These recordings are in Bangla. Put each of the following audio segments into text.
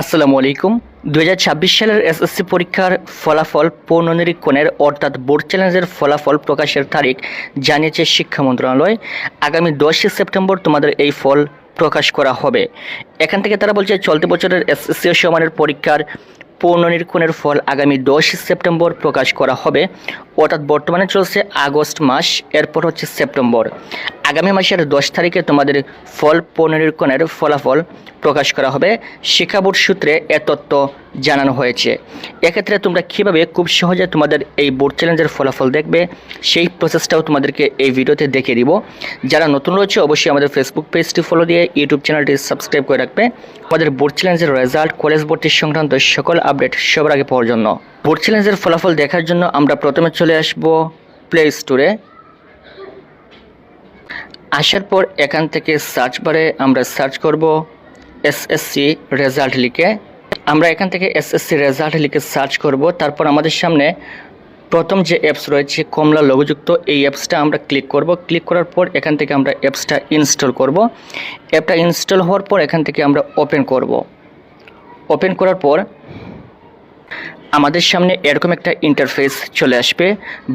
আসসালামু আলাইকুম। 2026 সালের এসএসসি পরীক্ষার ফলাফল পুনর্নিরীক্ষণের অর্থাৎ বোর্ড চ্যালেঞ্জের ফলাফল প্রকাশের তারিখ জানিয়েছে শিক্ষা মন্ত্রণালয়। আগামী 10 সেপ্টেম্বর তোমাদের এই ফল প্রকাশ করা হবে। এখান থেকে তারা বলছে চলতি বছরের এসএসসি সমানের পরীক্ষার পুনর্নিরীক্ষণের ফল আগামী 10 সেপ্টেম্বর প্রকাশ করা হবে। অর্থাৎ বর্তমানে চলছে আগস্ট মাস, এরপর হচ্ছে সেপ্টেম্বর। আগামী মাসের 10 তারিখে তোমাদের ফল পুনর্নিরীক্ষণের ফলাফল প্রকাশ করা হবে। শিক্ষা বোর্ড সূত্রে এ তথ্য জানানো হয়েছে। এক্ষেত্রে তোমরা কীভাবে খুব সহজে তোমাদের এই বোর্ড চ্যালেঞ্জের ফলাফল দেখবে সেই প্রসেসটাও তোমাদেরকে এই ভিডিওতে দেখিয়ে দিব। যারা নতুন রয়েছে অবশ্যই আমাদের ফেসবুক পেজটি ফলো দিয়ে ইউটিউব চ্যানেলটি সাবস্ক্রাইব করে রাখবে আমাদের বোর্ড চ্যালেঞ্জের রেজাল্ট, কলেজ ভর্তি সংক্রান্ত সকল আপডেট সবার আগে পাওয়ার জন্য। বোর্ড চ্যালেঞ্জের ফলাফল দেখার জন্য আমরা প্রথমে চলে আসব প্লে স্টোরে। আসার পর এখান থেকে সার্চ বারে আমরা সার্চ করব এসএসসি রেজাল্ট লিখে। আমরা এখান থেকে এসএসসি রেজাল্ট লিখে সার্চ করব। তারপর আমাদের সামনে প্রথম যে অ্যাপস রয়েছে কমলা লোগোযুক্ত, এই অ্যাপসটা আমরা ক্লিক করব। ক্লিক করার পর এখান থেকে আমরা অ্যাপসটা ইনস্টল করব। অ্যাপটা ইনস্টল হওয়ার পর এখান থেকে আমরা ওপেন করব। ওপেন করার পর আমাদের সামনে এরকম একটা ইন্টারফেস চলে আসবে।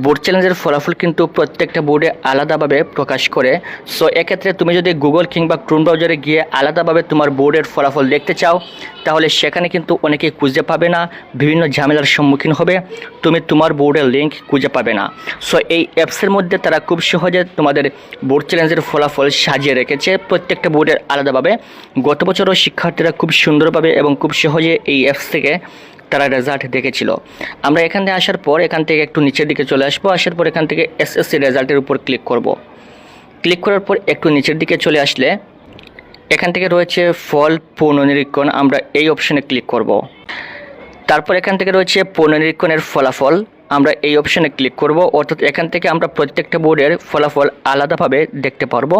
বোর্ড চ্যালেঞ্জের ফলাফল কিন্তু প্রত্যেকটা বোর্ডে আলাদাভাবে প্রকাশ করে। সো এক্ষেত্রে তুমি যদি গুগল কিংবা ক্রোম ব্রাউজারে গিয়ে আলাদাভাবে তোমার বোর্ডের ফলাফল দেখতে চাও তাহলে সেখানে কিন্তু অনেকেই খুঁজে পাবে না, বিভিন্ন ঝামেলার সম্মুখীন হবে, তুমি তোমার বোর্ডের লিঙ্ক খুঁজে পাবে না। সো এই অ্যাপসের মধ্যে তারা খুব সহজে তোমাদের বোর্ড চ্যালেঞ্জের ফলাফল সাজিয়ে রেখেছে প্রত্যেকটা বোর্ডের আলাদাভাবে। গত বছরও শিক্ষার্থীরা খুব সুন্দরভাবে এবং খুব সহজে এই অ্যাপস থেকে তারা রেজাল্ট দেখেছিল। আমরা এখান থেকে আসার পর এখান থেকে একটু নিচের দিকে চলে আসবো। আসার পর এখান থেকে এসএসসি রেজাল্টের উপর ক্লিক করব। ক্লিক করার পর একটু নিচের দিকে চলে আসলে এখান থেকে রয়েছে ফল পুনর্নিরীক্ষণ, আমরা এই অপশনে ক্লিক করব। তারপর এখান থেকে রয়েছে পুনর্নিরীক্ষণের ফলাফল, আমরা এই অপশনে ক্লিক করব। অর্থাৎ এখান থেকে আমরা প্রত্যেকটা বোর্ডের ফলাফল আলাদাভাবে দেখতে পারবো।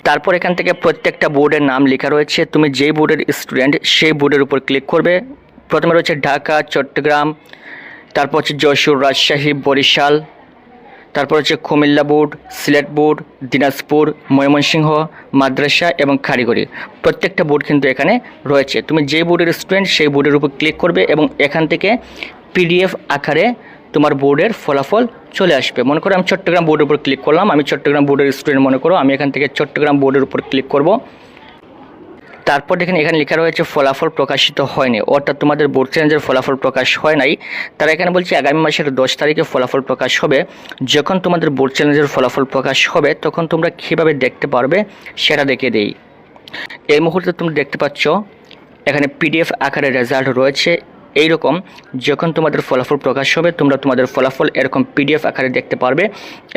তারপর এখান থেকে প্রত্যেকটা বোর্ডের নাম লেখা রয়েছে, তুমি যেই বোর্ডের স্টুডেন্ট সেই বোর্ডের উপর ক্লিক করবে। প্রথমে রয়েছে ঢাকা, চট্টগ্রাম, তারপর হচ্ছে যশোর, রাজশাহী, বরিশাল, তারপর হচ্ছে কুমিল্লা বোর্ড, সিলেট বোর্ড, দিনাজপুর, ময়মনসিংহ, মাদ্রাসা এবং কারিগরি। প্রত্যেকটা বোর্ড কিন্তু এখানে রয়েছে। তুমি যে বোর্ডের স্টুডেন্ট সেই বোর্ডের উপর ক্লিক করবে এবং এখান থেকে পিডিএফ আকারে তোমার বোর্ডের ফলাফল চলে আসবে। মনে করো আমি চট্টগ্রাম বোর্ডের উপর ক্লিক করলাম, আমি চট্টগ্রাম বোর্ডের স্টুডেন্ট মনে করো, আমি এখান থেকে চট্টগ্রাম বোর্ডের উপর ক্লিক করব। তারপর দেখেন এখানে লেখা রয়েছে ফলাফল প্রকাশিত হয়নি, অর্থাৎ তোমাদের বোর্ড চ্যালেঞ্জের ফলাফল প্রকাশ হয় নাই। তারা এখানে বলছে আগামী মাসের 10 তারিখে ফলাফল প্রকাশ হবে। যখন তোমাদের বোর্ড চ্যালেঞ্জের ফলাফল প্রকাশ হবে তখন তোমরা কীভাবে দেখতে পারবে সেটা দেখে দিই। এই মুহূর্তে তুমি দেখতে পাচ্ছ এখানে পিডিএফ আকারে রেজাল্ট রয়েছে। এইরকম যখন তোমাদের ফলাফল প্রকাশ হবে তোমরা তোমাদের ফলাফল এরকম পিডিএফ আকারে দেখতে পারবে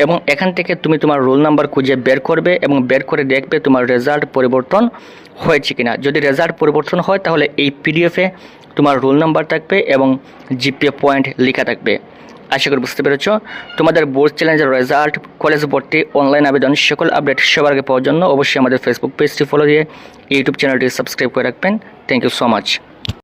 এবং এখান থেকে তুমি তোমার রোল নাম্বার খুঁজে বের করবে এবং বের করে দেখবে তোমার রেজাল্ট পরিবর্তন হয়েছে কিনা। যদি রেজাল্ট পরিবর্তন হয় তাহলে এই পিডিএফে তোমার রোল নাম্বার থাকবে এবং জিপিএ পয়েন্ট লেখা থাকবে। আশা করি বুঝতে পেরেছ। তোমাদের বোর্ড চ্যালেঞ্জের রেজাল্ট, কলেজ ভর্তি, অনলাইন আবেদন সকল আপডেট সবার আগে পাওয়ার জন্য অবশ্যই আমাদের ফেসবুক পেজটি ফলো দিয়ে ইউটিউব চ্যানেলটি সাবস্ক্রাইব করে রাখবেন। Thank you so much.